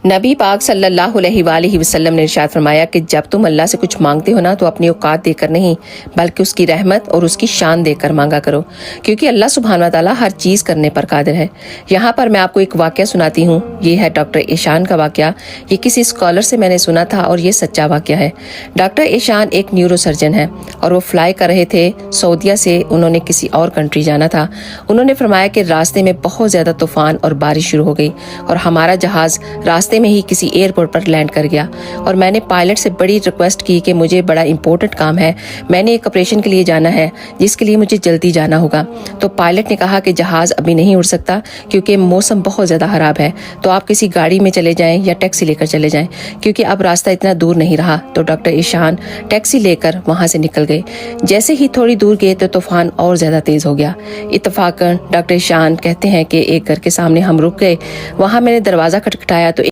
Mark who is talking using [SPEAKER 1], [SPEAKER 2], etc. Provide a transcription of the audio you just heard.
[SPEAKER 1] نبی پاک صلی اللہ علیہ وآلہ وسلم نے ارشاد فرمایا کہ جب تم اللہ سے کچھ مانگتے ہو نا تو اپنی اوقات دے کر نہیں بلکہ اس کی رحمت اور اس کی شان دے کر مانگا کرو، کیونکہ اللہ سبحانہ و تعالیٰ ہر چیز کرنے پر قادر ہے۔ یہاں پر میں آپ کو ایک واقعہ سناتی ہوں۔ یہ ہے ڈاکٹر ایشان کا واقعہ۔ یہ کسی اسکالر سے میں نے سنا تھا اور یہ سچا واقعہ ہے۔ ڈاکٹر ایشان ایک نیورو سرجن ہے اور وہ فلائی کر رہے تھے سعودیہ سے، انہوں نے کسی اور کنٹری جانا تھا۔ انہوں نے فرمایا کہ راستے میں بہت زیادہ طوفان اور بارش شروع ہو گئی اور ہمارا جہاز راستے میں ہی کسی ایئرپورٹ پر لینڈ کر گیا، اور میں نے پائلٹ سے بڑی ریکویسٹ کی کہ مجھے بڑا امپورٹنٹ کام ہے، میں نے ایک آپریشن کے لیے جانا ہے جس کے لیے مجھے جلدی جانا ہوگا۔ تو پائلٹ نے کہا کہ جہاز ابھی نہیں اڑ سکتا کیونکہ موسم بہت زیادہ خراب ہے، تو آپ کسی گاڑی میں چلے جائیں یا ٹیکسی لے کر چلے جائیں کیونکہ اب راستہ اتنا دور نہیں رہا۔ تو ڈاکٹر ایشان ٹیکسی لے کر وہاں سے نکل گئے۔ جیسے ہی تھوڑی دور گئے تو طوفان اور زیادہ تیز ہو گیا۔ اتفاقاً ڈاکٹر ایشان کہتے ہیں کہ ایک گھر کے سامنے ہم رک گئے، وہاں میں نے دروازہ کھٹکھٹایا تو